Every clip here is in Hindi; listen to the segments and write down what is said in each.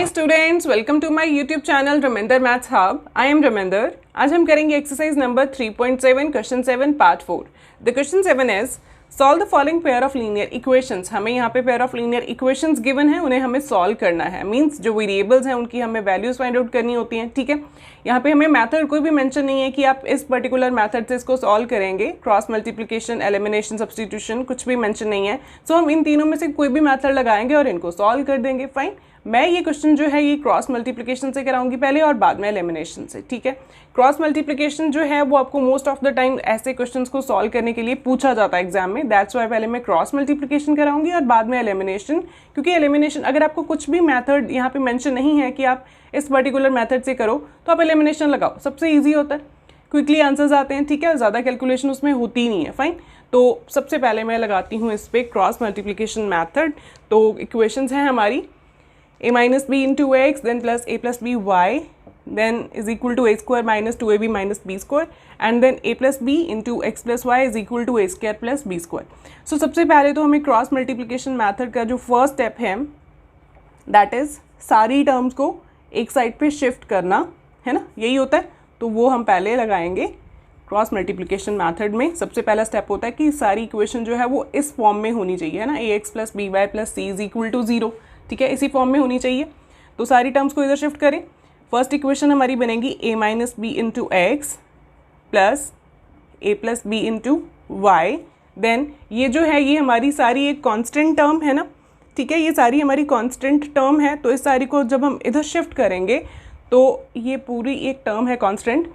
Hi students, welcome to my YouTube channel Ramender maths hub. I am Ramender. आज हम करेंगे exercise number 3.7 question 7 part 4। The question 7 is solve the following pair of linear equations. हमें यहाँ पे pair of linear equations given है, उन्हें हमें सॉल्व करना है। मींस जो वेरिएबल्स हैं उनकी हमें वैल्यूज फाइंड आउट करनी होती हैं। ठीक है, यहाँ पे हमें मेथड कोई भी मेंशन नहीं है कि आप इस पर्टिकुलर मेथड से इसको सॉल्व करेंगे। क्रॉस मल्टीप्लिकेशन, एलिमिनेशन, सब्स्टिट्यूशन कुछ भी मेंशन नहीं है। सो हम इन तीनों में से कोई भी मेथड लगाएंगे और इनको सॉल्व कर देंगे। फाइन। मैं ये क्वेश्चन जो है ये क्रॉस मल्टीप्लिकेशन से कराऊंगी पहले और बाद में एलिमिनेशन से। ठीक है, क्रॉस मल्टीप्लिकेशन जो है वो आपको मोस्ट ऑफ द टाइम ऐसे क्वेश्चंस को सॉल्व करने के लिए पूछा जाता है एग्जाम में। दैट्स वाई पहले मैं क्रॉस मल्टीप्लिकेशन कराऊंगी और बाद में एलिमिनेशन, क्योंकि एलिमिनेशन अगर आपको कुछ भी मेथड यहाँ पे मेंशन नहीं है कि आप इस पर्टिकुलर मेथड से करो तो आप एलिमिनेशन लगाओ, सबसे ईजी होता है, क्विकली आंसर्स आते हैं। ठीक है, ज़्यादा कैलकुलेशन उसमें होती नहीं है। फाइन, तो सबसे पहले मैं लगाती हूँ इस पर क्रॉस मल्टीप्लिकेशन मैथड। तो इक्वेशंस हैं हमारी a minus b into x then plus a plus b y then is equal to a square minus 2ab minus b square and then a plus b into x plus y is equal to a square plus b square। So सबसे पहले तो हमें क्रॉस मल्टीप्लिकेशन मैथड का जो फर्स्ट स्टेप है दैट इज सारी टर्म्स को एक साइड पे शिफ्ट करना, है ना, यही होता है। तो वो हम पहले लगाएंगे क्रॉस मल्टीप्लिकेशन मैथड में। सबसे पहला स्टेप होता है कि सारी इक्वेशन जो है वो इस फॉर्म में होनी चाहिए, है ना, ax plus b y plus c is equal to 0। ठीक है, इसी फॉर्म में होनी चाहिए। तो सारी टर्म्स को इधर शिफ्ट करें। फर्स्ट इक्वेशन हमारी बनेगी a minus b into x plus a plus b into y. Then ये जो है ये हमारी सारी एक कांस्टेंट टर्म है ना। ठीक है, ये सारी हमारी कांस्टेंट टर्म है। तो इस सारी को जब हम इधर शिफ्ट करेंगे तो ये पूरी एक टर्म है कांस्टेंट।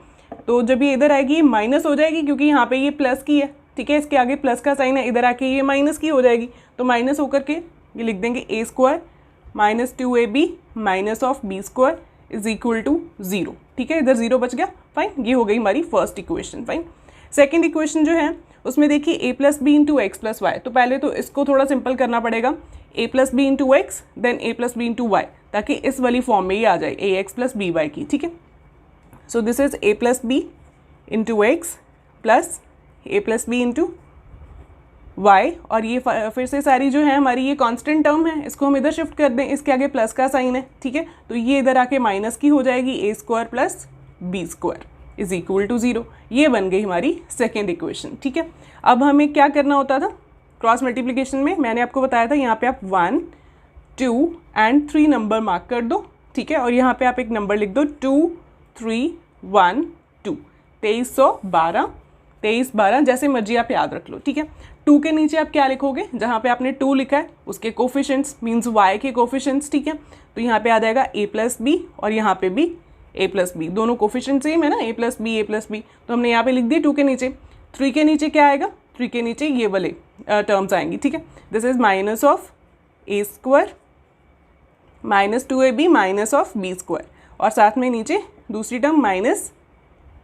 तो जब ये इधर आएगी ये माइनस हो जाएगी, क्योंकि यहाँ पे ये प्लस की है। ठीक है, इसके आगे प्लस का साइन है, इधर आके ये माइनस की हो जाएगी। तो माइनस होकर के ये लिख देंगे a square minus 2ab minus of b square is equal to 0। ठीक है, इधर 0 बच गया। फाइन, ये हो गई हमारी first equation. Fine, second equation जो है उसमें देखिए a plus b into x plus y. तो पहले तो इसको थोड़ा सिंपल करना पड़ेगा, a plus b into x then a plus b into y, ताकि इस वाली फॉर्म में ही आ जाए a x plus b y की। ठीक है, so this is a plus b into x plus a plus b into y। और ये फिर से सारी जो है हमारी ये कांस्टेंट टर्म है, इसको हम इधर शिफ्ट कर दें, इसके आगे प्लस का साइन है। ठीक है, तो ये इधर आके माइनस की हो जाएगी, a square plus b square is equal to 0। ये बन गई हमारी सेकेंड इक्वेशन। ठीक है, अब हमें क्या करना होता था क्रॉस मल्टीप्लिकेशन में, मैंने आपको बताया था यहाँ पे आप 1, 2 एंड 3 नंबर मार्क कर दो। ठीक है, और यहाँ पे आप एक नंबर लिख दो 2, 3, 1, 2। 2312, 2312 जैसे मर्जी आप याद रख लो। ठीक है, 2 के नीचे आप क्या लिखोगे, जहाँ पे आपने 2 लिखा है उसके कोफिशिएंट्स मीन्स y के कोफिशिएंट्स। ठीक है, तो यहाँ पे आ जाएगा a प्लस बी और यहाँ पे भी a प्लस बी, दोनों कोफिशिएंट सेम है ना, a प्लस बी। तो हमने यहाँ पे लिख दी 2 के नीचे। 3 के नीचे क्या आएगा, 3 के नीचे ये वाले टर्म्स आएंगी। ठीक है, this is minus of a square minus 2ab minus of b square, और साथ में नीचे दूसरी term minus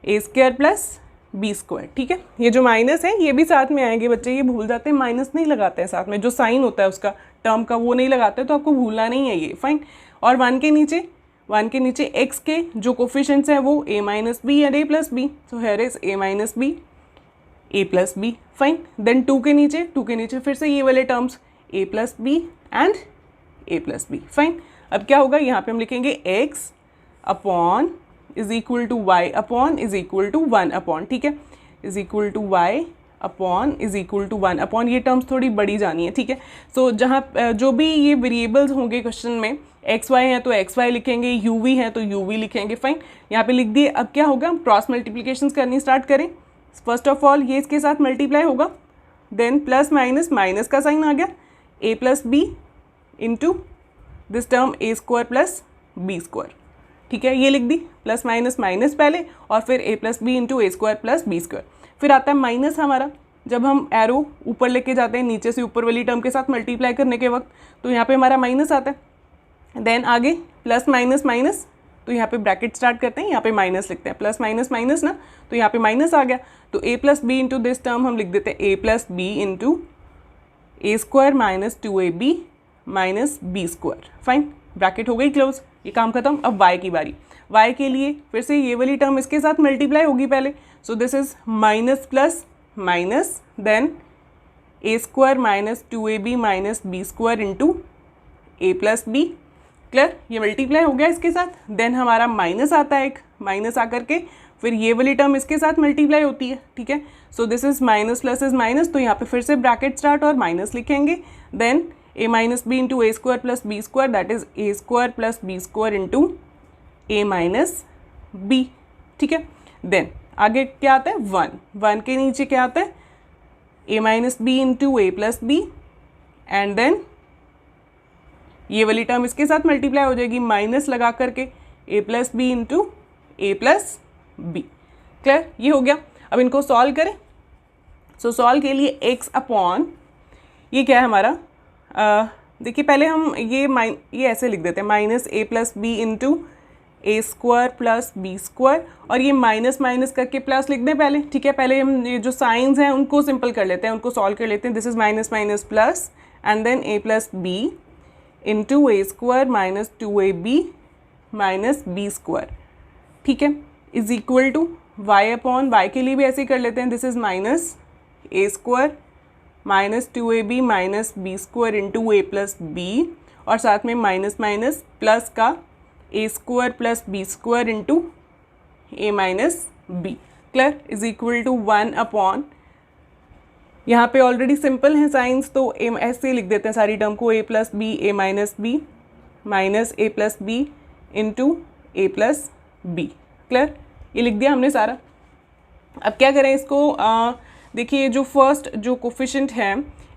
a square plus b square. ठीक है, ये जो माइनस है ये भी साथ में आएंगे बच्चे, ये भूल जाते हैं, माइनस नहीं लगाते हैं साथ में, जो साइन होता है उसका टर्म का वो नहीं लगाते, तो आपको भूलना नहीं है ये। फाइन, और 1 के नीचे x के जो कोफिशिएंट्स हैं वो a minus b and a plus b. So here is a minus b a plus b. Fine, then 2 के नीचे फिर से ये वाले terms a plus b and a plus b. Fine, अब क्या होगा, यहाँ पे हम लिखेंगे x upon is equal to y upon is equal to 1 upon. ठीक है, is equal to y upon is equal to 1 upon. ये टर्म्स थोड़ी बड़ी जानी है। ठीक है, सो जहाँ जो भी ये वेरिएबल्स होंगे क्वेश्चन में, एक्स वाई है तो एक्स वाई लिखेंगे, यू वी है तो यू वी लिखेंगे। फाइन, यहाँ पे लिख दिए। अब क्या होगा, हम क्रॉस मल्टीप्लिकेशन करनी स्टार्ट करें। फर्स्ट ऑफ ऑल ये इसके साथ मल्टीप्लाई होगा, देन प्लस माइनस, माइनस का साइन आ गया, a plus b into this term a square plus b square. ठीक है, ये लिख दी, प्लस माइनस माइनस पहले और फिर ए plus b into a square plus b square. फिर आता है माइनस हमारा, जब हम एरो ऊपर लेके जाते हैं नीचे से ऊपर वाली टर्म के साथ मल्टीप्लाई करने के वक्त, तो यहाँ पे हमारा माइनस आता है। देन आगे प्लस माइनस माइनस, तो यहाँ पे ब्रैकेट स्टार्ट करते हैं, यहाँ पे माइनस लिखते हैं, प्लस माइनस माइनस ना, तो यहाँ पे माइनस आ गया। तो a plus b into this term हम लिख देते हैं a plus b into a square minus 2ab minus b square. Fine, bracket हो गई क्लोज, ये काम खत्म। अब y की बारी, y के लिए फिर से ये वाली टर्म इसके साथ मल्टीप्लाई होगी पहले। So this is minus plus minus then a square minus 2ab minus b square into a plus b clear, ये मल्टीप्लाई हो गया इसके साथ, देन हमारा माइनस आता है, एक माइनस आकर के फिर ये वाली टर्म इसके साथ मल्टीप्लाई होती है, ठीक है। So this is minus plus is minus, तो यहाँ पे फिर से ब्रैकेट स्टार्ट और माइनस लिखेंगे, then a minus b into a square plus b square, that is a square plus b square into a minus b, ठीक है। देन आगे क्या आता है, 1 के नीचे क्या आता है, a minus b into a plus b, and then ये वाली टर्म इसके साथ मल्टीप्लाई हो जाएगी, माइनस लगा करके a plus b into a plus b. Clear, ये हो गया। अब इनको सॉल्व करें। सो सॉल्व के लिए x अपॉन ये क्या है हमारा, देखिए पहले हम ये ऐसे लिख देते हैं, minus a plus b into a square plus b square, और ये माइनस माइनस करके प्लस लिख दें पहले, ठीक है। पहले हम ये जो साइंस हैं उनको सिंपल कर लेते हैं, उनको सॉल्व कर लेते हैं। This is minus minus plus and then a plus b into a square minus 2ab minus b square, ठीक है, is equal to y upon y के लिए भी ऐसे ही कर लेते हैं। This is minus a square minus 2ab minus b square into a plus b, और साथ में माइनस माइनस प्लस का a square plus b square into a minus b, clear, is equal to 1 upon, यहाँ पे ऑलरेडी सिंपल है साइंस, तो ए ऐसे लिख देते हैं सारी टर्म को, ए plus B A minus b minus a plus b into a plus b, clear, ये लिख दिया हमने सारा। अब क्या करें इसको, देखिए जो फर्स्ट जो कोफिशिएंट है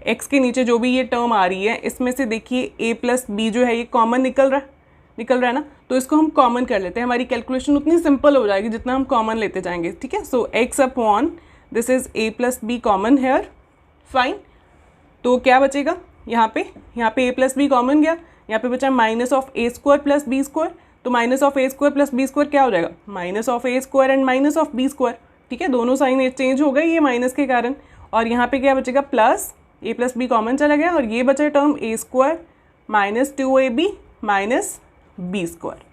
x के नीचे जो भी ये टर्म आ रही है, इसमें से देखिए a प्लस बी जो है ये कॉमन निकल रहा है ना, तो इसको हम कॉमन कर लेते हैं। हमारी कैलकुलेशन उतनी सिंपल हो जाएगी जितना हम कॉमन लेते जाएंगे, ठीक है। So x upon this is a plus b common here, fine. तो क्या बचेगा यहाँ पे a प्लस बी कॉमन गया, यहाँ पे बचा minus of a square plus b square, तो minus of a square plus b square क्या हो जाएगा, minus of a square and minus of b square, ठीक है। दोनों साइन चेंज हो गए ये माइनस के कारण, और यहाँ पे क्या बचेगा, plus a plus b common चला गया, और ये बचा term a square minus 2ab minus b square,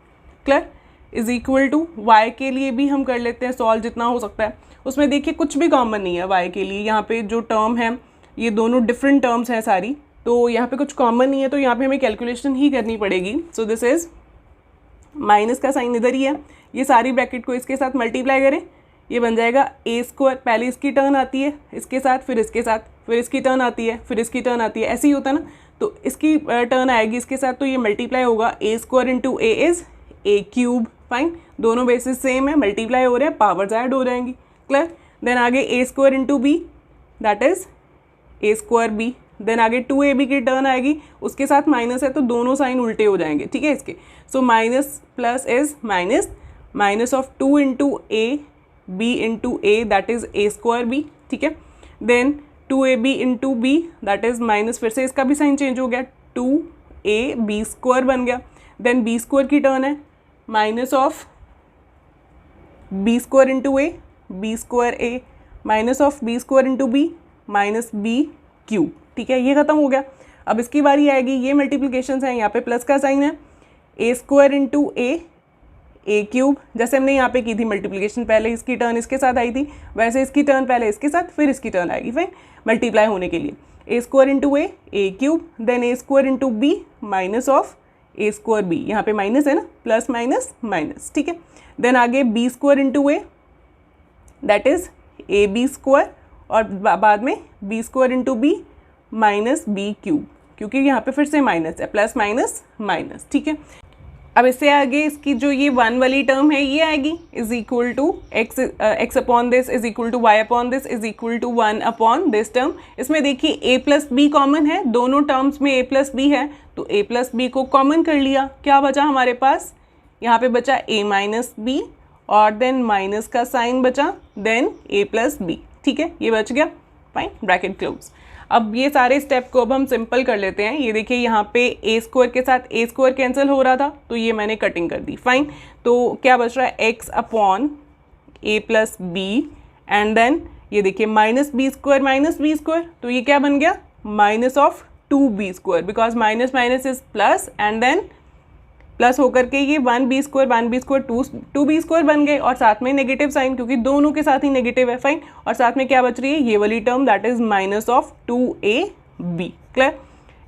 clear, is equal to y के लिए भी हम कर लेते हैं सॉल्व जितना हो सकता है। उसमें देखिए कुछ भी कॉमन नहीं है वाई के लिए, यहाँ पे जो टर्म है ये दोनों डिफरेंट टर्म्स हैं सारी, तो यहाँ पे कुछ कॉमन नहीं है, तो यहाँ पे हमें कैलकुलेशन ही करनी पड़ेगी। सो दिस इज माइनस का साइन इधर ही है, ये सारी ब्रैकेट को इसके साथ मल्टीप्लाई करें, ये बन जाएगा ए स्क्वायर, पहले इसकी टर्न आती है इसके साथ, फिर इसके साथ, फिर इसकी टर्न आती है, फिर इसकी टर्न आती है, ऐसे ही होता है ना। तो इसकी टर्न आएगी इसके साथ, तो ये मल्टीप्लाई होगा, a square into a is a cube, fine, दोनों बेसिस सेम है, मल्टीप्लाई हो रहे हैं, पावर्स ऐड हो जाएंगी, क्लियर। देन आगे a square into b that is a square b, then आगे 2ab की टर्न आएगी, उसके साथ माइनस है तो दोनों साइन उल्टे हो जाएंगे, ठीक है इसके। So minus plus is minus, minus of 2 into a b into a that is a square b, ठीक है। Then 2ab into b that is minus, फिर से इसका भी साइन चेंज हो गया, 2ab स्क्वायर बन गया। देन बी स्क्वायर की टर्न है, minus of b square into a, b square a minus of b square into b minus b cube, ठीक है, ये खत्म हो गया। अब इसकी बारी आएगी, ये मल्टीप्लिकेशंस हैं, यहाँ पे प्लस का साइन है, ए स्क्वायर इंटू ए क्यूब, जैसे हमने यहाँ पे की थी मल्टीप्लिकेशन, पहले इसकी टर्न इसके साथ आई थी, वैसे इसकी टर्न पहले इसके साथ फिर इसकी टर्न आएगी, फाइन, मल्टीप्लाई होने के लिए a square into a cube, then a square into b minus of a square b, यहाँ पे माइनस है ना, प्लस माइनस माइनस, ठीक है। देन आगे b square into a that is a b square, और बाद में b square into b minus b cube, क्योंकि यहाँ पे फिर से माइनस है, प्लस माइनस माइनस, ठीक है। अब इससे आगे इसकी जो ये 1 वाली टर्म है ये आएगी, is equal to x upon this is equal to y upon this is equal to 1 upon this term. इसमें देखिए ए प्लस बी कॉमन है, दोनों टर्म्स में ए प्लस बी है, तो ए प्लस बी को कॉमन कर लिया, क्या बचा हमारे पास, यहाँ पे बचा ए माइनस बी, और देन माइनस का साइन बचा, देन ए प्लस बी, ठीक है, ये बच गया, फाइन, ब्रैकेट क्लोज। अब ये सारे स्टेप को अब हम सिंपल कर लेते हैं। ये देखिए यहाँ पे ए स्क्वायर के साथ ए स्क्वायर कैंसिल हो रहा था, तो ये मैंने कटिंग कर दी, फाइन। तो क्या बच रहा है, x upon a plus b, and then ये देखिए माइनस बी स्क्वायर, तो ये क्या बन गया, minus of 2b square, because minus minus is plus, and then plus होकर के ये 1b स्क्वायर 2b स्क्वायर बन गए, और साथ में नेगेटिव साइन, क्योंकि दोनों के साथ ही नेगेटिव है, फाइन। और साथ में क्या बच रही है, ये वाली term that is minus of 2ab, clear.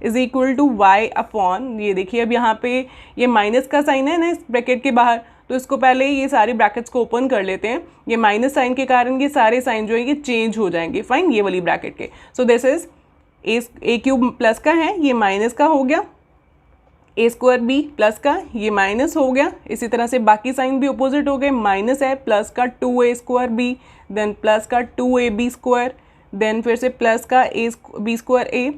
Is equal to y upon, ये देखिए अब यहाँ पे ये माइनस का साइन है ना इस ब्रैकेट के बाहर, तो इसको पहले ये सारे ब्रैकेट्स को ओपन कर लेते हैं। ये माइनस साइन के कारण ये सारे साइन जो है ये चेंज हो जाएंगे, फाइन, ये वाली ब्रैकेट के। सो this is a cube plus का है, ये माइनस का हो गया, ए स्क्वायर बी प्लस का, ये माइनस हो गया। इसी तरह से बाकी साइन भी अपोजिट हो गए, माइनस है प्लस का 2a square b, then plus का 2ab स्क्वायर, देन फिर से प्लस का b square a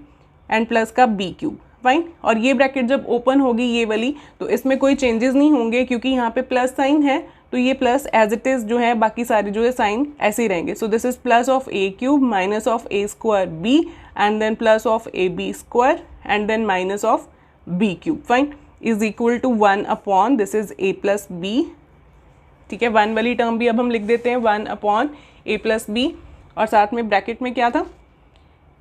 and plus का बी क्यूब, फाइन। और ये ब्रैकेट जब ओपन होगी ये वाली, तो इसमें कोई चेंजेस नहीं होंगे क्योंकि यहाँ पे प्लस साइन है, तो ये प्लस एज इट इज़ जो है, बाकी सारे जो है साइन ऐसे ही रहेंगे। So this is plus of a cube minus of a square b and then plus of a b square and then minus of b cube, fine, is equal to 1 upon this is a plus b. ठीक है, 1 वाली टर्म भी अब हम लिख देते हैं 1 अपॉन ए प्लस बी, और साथ में ब्रैकेट में क्या था,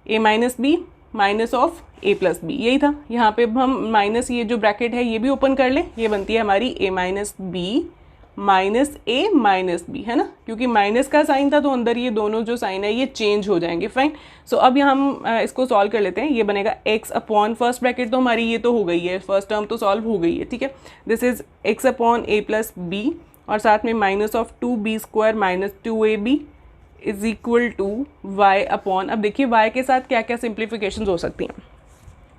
a minus b minus of a plus b, यही था। यहाँ पे अब हम माइनस, ये जो ब्रैकेट है ये भी ओपन कर लें, ये बनती है हमारी ए माइनस बी माइनस ए माइनस बी, है ना, क्योंकि माइनस का साइन था तो अंदर ये दोनों जो साइन है ये चेंज हो जाएंगे, फाइन। सो अब यहाँ हम इसको सॉल्व कर लेते हैं। ये बनेगा x अपॉन, फर्स्ट ब्रैकेट तो हमारी ये तो हो गई है, फर्स्ट टर्म तो सॉल्व हो गई है, ठीक है। This is x upon a plus b और साथ में minus of 2b square minus 2ab is equal to y upon, अब देखिए y के साथ क्या क्या सिंप्लीफिकेशन हो सकती हैं।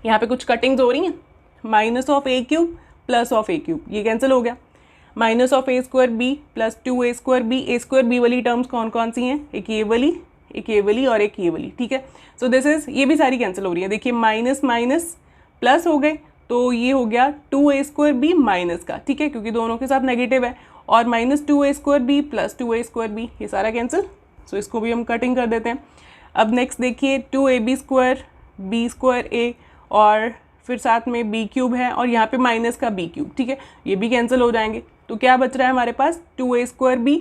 यहाँ पे कुछ कटिंग्स हो रही हैं, minus of a cube plus of a cube, ये कैंसिल हो गया, minus of a square b plus 2a square b, a square b वाली टर्म्स कौन कौन सी हैं, एक ये वाली, एक ये वाली और एक ये वाली, ठीक है। सो दिस इज, ये भी सारी कैंसिल हो रही है, देखिए माइनस माइनस प्लस हो गए, तो ये हो गया 2a स्क्वायर बी माइनस का, ठीक है, क्योंकि दोनों के साथ नेगेटिव है, और minus 2a square b plus 2a square b, ये सारा कैंसिल। सो इसको भी हम कटिंग कर देते हैं। अब नेक्स्ट देखिए 2ab स्क्वायर बी स्क्वायर ए और फिर साथ में बी क्यूब है और यहाँ पे माइनस का बी क्यूब, ठीक है, ये भी कैंसिल हो जाएंगे। तो क्या बच रहा है हमारे पास, 2a square b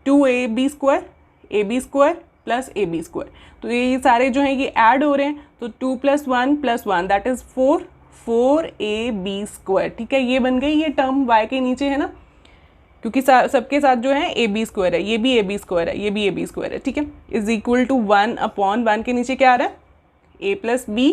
two a b square a b square plus a b square, तो ये सारे जो हैं ये ऐड हो रहे हैं, तो 2 + 1 + 1 दैट इज 4ab स्क्वायर, ठीक है। ये बन गई ये टर्म y के नीचे, है ना, क्योंकि सबके साथ जो है ए बी स्क्वायर है, ये भी ए बी स्क्वायर है, ये भी ए बी स्क्वायर है, ठीक है। इज इक्वल टू 1 अपॉन 1 के नीचे क्या आ रहा है, ए प्लस बी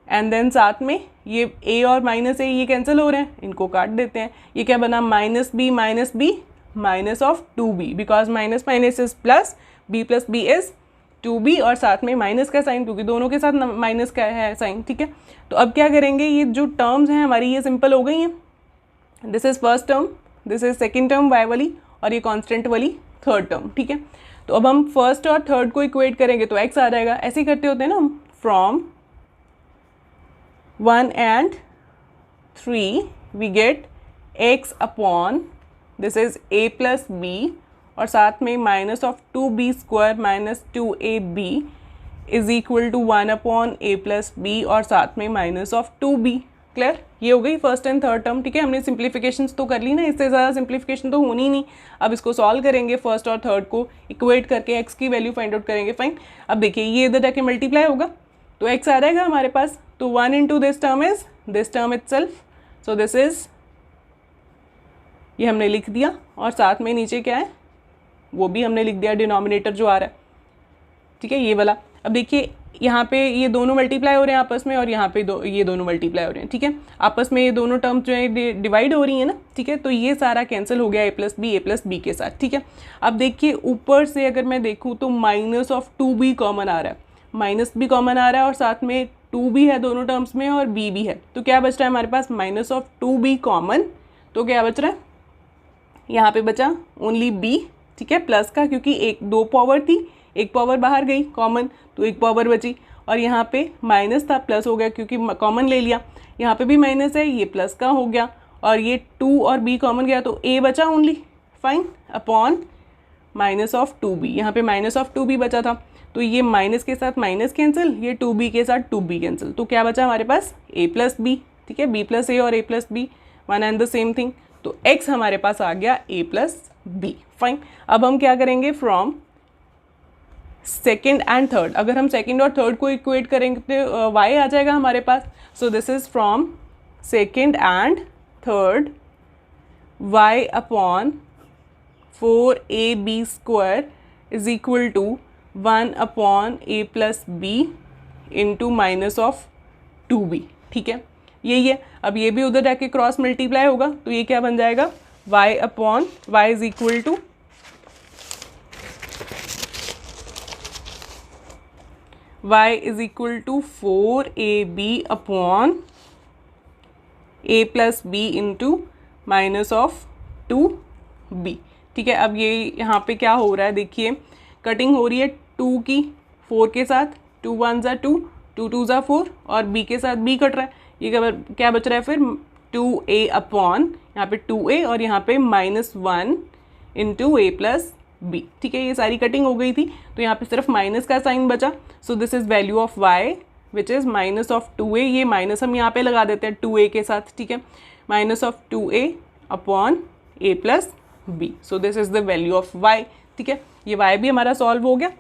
एंड देन साथ में ये a और माइनस ए ये कैंसिल हो रहे हैं, इनको काट देते हैं। ये क्या बना, minus b minus of 2b, because minus minus is plus, b plus b is 2b और साथ में माइनस का साइन, क्योंकि दोनों के साथ माइनस का है साइन, ठीक है। तो अब क्या करेंगे, ये जो टर्म्स हैं हमारी ये सिंपल हो गई हैं। This is first term, this is second term y वाली, और ये कॉन्स्टेंट वाली थर्ड टर्म, ठीक है। तो अब हम फर्स्ट और थर्ड को इक्वेट करेंगे तो x आ जाएगा, ऐसे ही करते होते हैं ना हम, from 1 and 3 we get x upon this is a plus b और साथ में minus of 2b square minus 2ab is equal to 1 upon a plus b और साथ में माइनस ऑफ 2b। क्लियर, ये हो गई फर्स्ट एंड थर्ड टर्म, ठीक है। हमने सिंप्लीफिकेशंस तो कर ली ना, इससे ज़्यादा सिंप्लीफिकेशन तो होनी ही नहीं। अब इसको सॉल्व करेंगे, फर्स्ट और थर्ड को इक्वेट करके x की वैल्यू फाइंड आउट करेंगे, फाइन। अब देखिए ये इधर जाके मल्टीप्लाई होगा तो x आ जाएगा हमारे पास, तो 1 into this term is this term itself, so this is, ये हमने लिख दिया, और साथ में नीचे क्या है वो भी हमने लिख दिया, डिनोमिनेटर जो आ रहा है, ठीक है, ये वाला। अब देखिए यहाँ पे ये दोनों मल्टीप्लाई हो रहे हैं आपस में, और यहाँ पे ये दोनों मल्टीप्लाई हो रहे हैं, ठीक है, आपस में ये दोनों टर्म्स जो है डिवाइड हो रही है ना, ठीक है। तो ये सारा कैंसिल हो गया ए प्लस बी के साथ, ठीक है। अब देखिए ऊपर से अगर मैं देखूँ तो माइनस ऑफ 2b कॉमन आ रहा है, माइनस भी कॉमन आ रहा है और साथ में 2b है दोनों टर्म्स में और b भी है, तो क्या बच रहा है हमारे पास, माइनस ऑफ 2b कॉमन, तो क्या बच रहा है, यहाँ पे बचा ओनली b, ठीक है, प्लस का, क्योंकि एक 2 पावर थी, एक पावर बाहर गई कॉमन, तो एक पावर बची, और यहाँ पे माइनस था प्लस हो गया क्योंकि कॉमन ले लिया, यहाँ पे भी माइनस है, ये प्लस का हो गया, और ये 2 और b कॉमन गया तो a बचा only, fine, upon minus of 2b, यहाँ पे माइनस ऑफ 2b बचा था, तो ये माइनस के साथ माइनस कैंसिल, ये 2b के साथ 2b कैंसिल, तो क्या बचा हमारे पास, a प्लस बी, ठीक है, b प्लस ए और a plus b, one and the same thing, तो x हमारे पास आ गया a प्लस बी, फाइन। अब हम क्या करेंगे, फ्रॉम सेकेंड एंड थर्ड, अगर हम सेकेंड और थर्ड को इक्वेट करेंगे तो y आ जाएगा हमारे पास, so this is from second and third y upon 4ab square is equal to 1 upon a plus b into minus of 2b, ठीक है, यही है। अब ये भी उधर जाके क्रॉस मल्टीप्लाई होगा, तो ये क्या बन जाएगा, y upon y is equal to y is equal to 4ab upon a plus b into minus of 2b, ठीक है। अब ये यहाँ पे क्या हो रहा है, देखिए कटिंग हो रही है 2 की 4 के साथ, 2 1 ज़ा 2, 2 2 ज़ा 4 और b के साथ b कट रहा है, ये क्या बच रहा है फिर 2a अपॉन यहाँ पे 2a और यहाँ पे -1 इंटू a प्लस बी, ठीक है। ये सारी कटिंग हो गई थी, तो यहाँ पे सिर्फ माइनस का साइन बचा। सो this is value of y which is minus of 2a, ये माइनस हम यहाँ पे लगा देते हैं 2a के साथ, ठीक है, minus of 2a upon a plus b. So this is the value of y, ठीक है। ये y भी हमारा सॉल्व हो गया।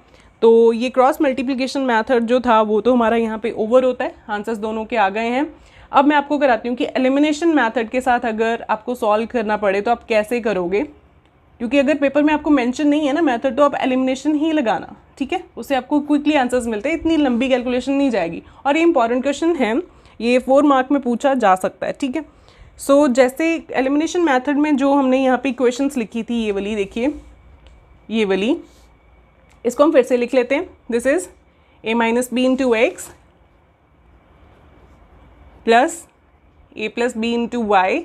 तो ये क्रॉस मल्टीप्लिकेशन मेथड जो था वो तो हमारा यहाँ पे ओवर होता है, आंसर्स दोनों के आ गए हैं। अब मैं आपको कराती हूँ कि एलिमिनेशन मेथड के साथ अगर आपको सॉल्व करना पड़े तो आप कैसे करोगे, क्योंकि अगर पेपर में आपको मेंशन नहीं है ना मेथड, तो आप एलिमिनेशन ही लगाना, ठीक है, उससे आपको क्विकली आंसर्स मिलते हैं, इतनी लंबी कैलकुलेशन नहीं जाएगी। और ये इंपॉर्टेंट क्वेश्चन है, ये 4 मार्क में पूछा जा सकता है, ठीक है। सो जैसे एलिमिनेशन मेथड में जो हमने यहाँ पे इक्वेशंस लिखी थी, ये वाली देखिए, ये वाली, इसको हम फिर से लिख लेते हैं। This is a minus b into x plus a plus b into y,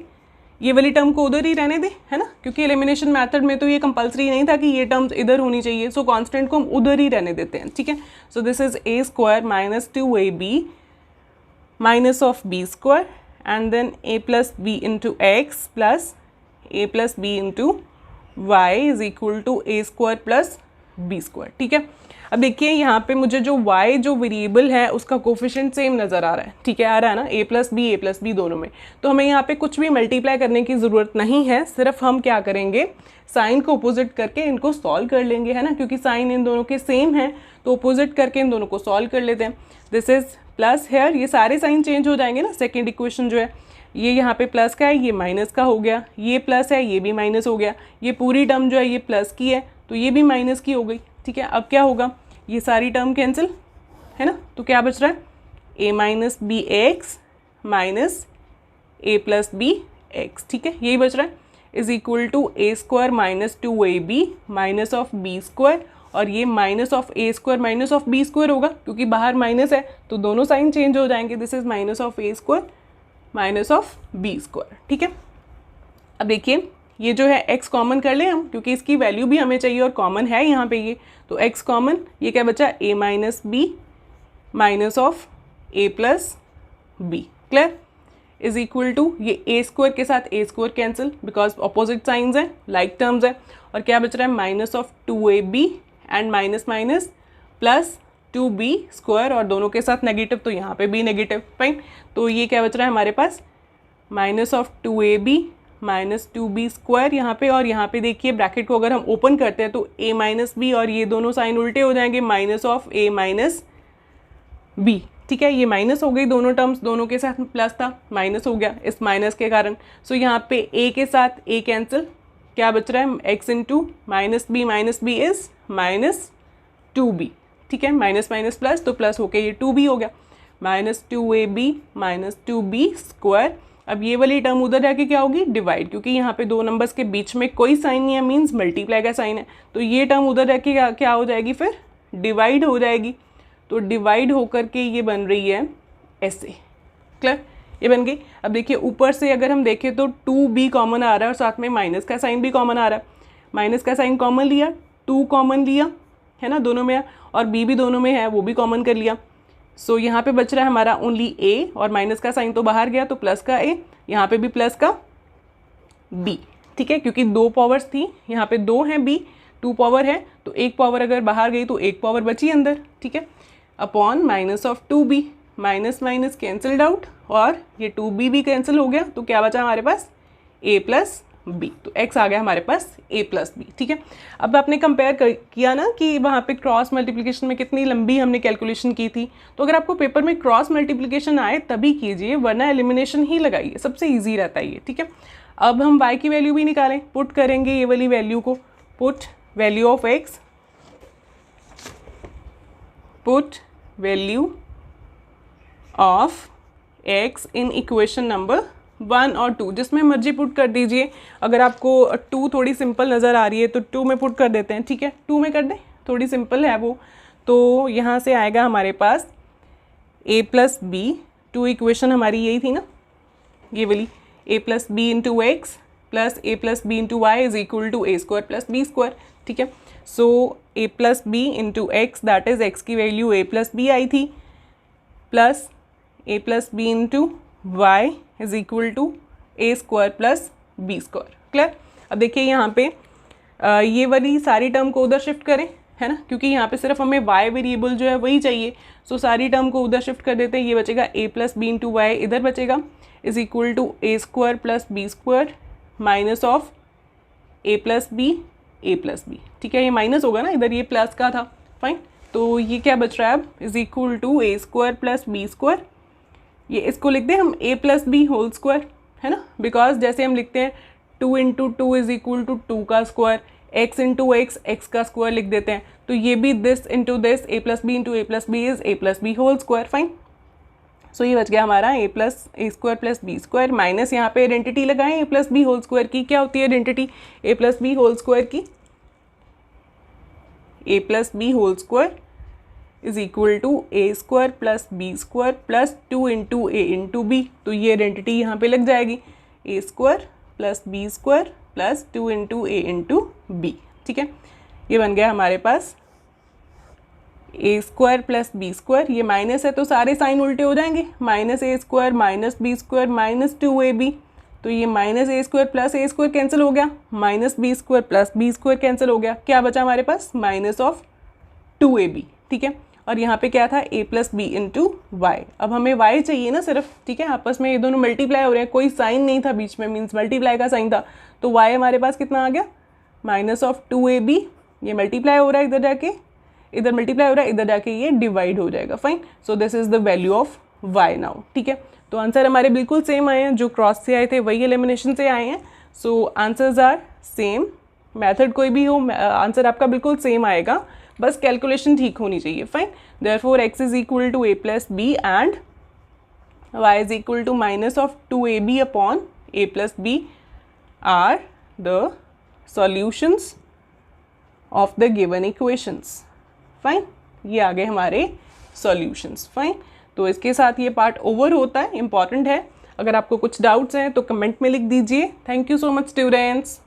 ये वाली टर्म को उधर ही रहने दें, है ना, क्योंकि एलिमिनेशन मेथड में तो ये कंपलसरी नहीं था कि ये टर्म्स इधर होनी चाहिए, सो कांस्टेंट को हम उधर ही रहने देते हैं, ठीक है। So this is a square minus 2ab minus of b square and then a plus b into x plus a plus b into y is equal to a square plus b square, ठीक है। अब देखिए यहाँ पे मुझे जो y जो वेरिएबल है उसका कोफिशिएंट सेम नज़र आ रहा है, ठीक है, आ रहा है ना, a प्लस बी दोनों में, तो हमें यहाँ पे कुछ भी मल्टीप्लाई करने की ज़रूरत नहीं है, सिर्फ हम क्या करेंगे, साइन को अपोजिट करके इनको सॉल्व कर लेंगे, है ना, क्योंकि साइन इन दोनों के सेम है, तो अपोजिट करके इन दोनों को सॉल्व कर लेते हैं। दिस इज प्लस हेयर, ये सारे साइन चेंज हो जाएंगे ना, सेकेंड इक्वेशन जो है ये यहाँ पे प्लस का है, ये माइनस का हो गया, ये प्लस है, ये भी माइनस हो गया, ये पूरी टर्म जो है ये प्लस की है तो ये भी माइनस की हो गई, ठीक है। अब क्या होगा, ये सारी टर्म कैंसिल, है ना, तो क्या बच रहा है, a minus b x minus a plus b x, ठीक है, यही बच रहा है, is equal to a square minus 2ab minus of b square, और ये minus of a square minus of b square होगा, क्योंकि बाहर माइनस है तो दोनों साइन चेंज हो जाएंगे। This is minus of a square minus of b square, ठीक है। अब देखिए ये जो है x कॉमन कर लें हम, क्योंकि इसकी वैल्यू भी हमें चाहिए और कॉमन है यहाँ पे ये, तो x कॉमन, ये क्या बचा, a minus b minus of a plus b, clear, is equal to ये a स्क्वायर के साथ a square cancel because opposite signs हैं, लाइक टर्म्स है, और क्या बच रहा है, minus of 2ab and minus minus plus 2b square, और दोनों के साथ नेगेटिव तो यहाँ पे भी नेगेटिव, फाइन, तो ये क्या बच रहा है हमारे पास, minus of 2ab minus 2b square यहाँ पे, और यहाँ पे देखिए ब्रैकेट को अगर हम ओपन करते हैं तो a माइनस बी, और ये दोनों साइन उल्टे हो जाएंगे, minus of a minus b, ठीक है, ये माइनस हो गई, दोनों टर्म्स दोनों के साथ प्लस था, माइनस हो गया इस माइनस के कारण। सो यहाँ पे a के साथ a कैंसिल, क्या बच रहा है, x into minus b is minus 2b, ठीक है, माइनस माइनस प्लस, तो प्लस होके ये 2b हो गया, minus 2ab minus 2b square. अब ये वाली टर्म उधर जाके क्या होगी, डिवाइड, क्योंकि यहाँ पे दो नंबर्स के बीच में कोई साइन नहीं है, मीन्स मल्टीप्लाई का साइन है, तो ये टर्म उधर जाके क्या हो जाएगी, फिर डिवाइड हो जाएगी, तो डिवाइड होकर के ये बन रही है ऐसे, क्लियर, ये बन गई। अब देखिए ऊपर से अगर हम देखें तो 2b कॉमन आ रहा है और साथ में माइनस का साइन भी कॉमन आ रहा है, माइनस का साइन कॉमन लिया, 2 कॉमन लिया, है ना, दोनों में, और b भी दोनों में है, वो भी कॉमन कर लिया। सो यहाँ पे बच रहा है हमारा ओनली a, और माइनस का साइन तो बाहर गया तो प्लस का a, यहाँ पे भी प्लस का b, ठीक है, क्योंकि 2 पावर्स थी, यहाँ पे 2 हैं b, 2 पावर है, तो 1 पावर अगर बाहर गई तो 1 पावर बची अंदर, ठीक है, upon minus of 2b, minus minus cancelled out, और ये 2b भी कैंसिल हो गया, तो क्या बचा हमारे पास, a प्लस b, तो x आ गया हमारे पास a प्लस बी, ठीक है। अब आपने कंपेयर किया ना कि वहाँ पे क्रॉस मल्टीप्लिकेशन में कितनी लंबी हमने कैलकुलेशन की थी, तो अगर आपको पेपर में क्रॉस मल्टीप्लिकेशन आए तभी कीजिए, वरना एलिमिनेशन ही लगाइए, सबसे ईजी रहता है ये, ठीक है। अब हम y की वैल्यू भी निकालें, पुट करेंगे ये वाली वैल्यू को, put value of x, put value of x in equation number 1 और 2, जिसमें मर्जी पुट कर दीजिए। अगर आपको 2 थोड़ी सिंपल नज़र आ रही है तो 2 में पुट कर देते हैं, ठीक है, 2 में कर दें, थोड़ी सिंपल है वो। तो यहाँ से आएगा हमारे पास a प्लस बी, 2 इक्वेशन हमारी यही थी ना, ये वाली, a plus b into x plus a plus b into y is equal to a square plus b square, ठीक है। So a plus b into x, that is x की वैल्यू a प्लस बी आई थी, plus a plus b into y is equal to a square plus b square. Clear. अब देखिए यहाँ पे ये वाली सारी टर्म को उधर शिफ्ट करें, है ना, क्योंकि यहाँ पे सिर्फ हमें y वेरिएबल जो है वही चाहिए। सो सारी टर्म को उधर शिफ्ट कर देते हैं, ये बचेगा a plus b into y इधर बचेगा, is equal to a square plus b square minus of a plus b, ठीक है, ये माइनस होगा ना, इधर ये प्लस का था, फाइन। तो ये क्या बच रहा है अब, is equal to a square plus b square, ये इसको लिख दें हम a plus b whole square, है ना, बिकॉज जैसे हम लिखते हैं 2 into two is equal to 2 का स्क्वायर, x इंटू एक्स का स्क्वायर लिख देते हैं, तो ये भी this into this, a plus b into a plus b is a plus b whole square, fine. So ये बच गया हमारा a square plus b square, minus यहाँ पे आइडेंटिटी लगाएं a plus b whole square की, क्या होती है identity a plus b whole square की, a plus b whole square is equal to a square plus b square plus 2 into a into b, तो ये आइडेंटिटी यहाँ पे लग जाएगी, a square plus b square plus 2 into a into b, ठीक है। ये बन गया हमारे पास a square plus b square, ये माइनस है तो सारे साइन उल्टे हो जाएंगे, minus a square minus b square minus 2ab, तो ये minus a square plus a square cancel हो गया, minus b square plus b square cancel हो गया, क्या बचा हमारे पास, माइनस ऑफ 2ab, ठीक है। और यहाँ पे क्या था, a plus b into y, अब हमें y चाहिए ना सिर्फ, ठीक है, आपस में ये दोनों मल्टीप्लाई हो रहे हैं, कोई साइन नहीं था बीच में, मीन्स मल्टीप्लाई का साइन था, तो y हमारे पास कितना आ गया, माइनस ऑफ 2ab, ये मल्टीप्लाई हो रहा है इधर जाके, इधर मल्टीप्लाई हो रहा है, इधर जाके ये डिवाइड हो जाएगा, fine. So this is the value of y now, ठीक है। तो आंसर हमारे बिल्कुल सेम आए हैं, जो क्रॉस से आए थे वही एलिमिनेशन से आए हैं। So answers are same, method कोई भी हो आंसर आपका बिल्कुल सेम आएगा, बस कैलकुलेशन ठीक होनी चाहिए, fine. Therefore x is equal to a plus b and y is equal to minus of 2ab upon a plus b are the solutions of the given equations, fine. ये आ गए हमारे सॉल्यूशंस, फाइन। तो इसके साथ ये पार्ट ओवर होता है, इंपॉर्टेंट है। अगर आपको कुछ डाउट्स हैं तो कमेंट में लिख दीजिए। Thank you so much students.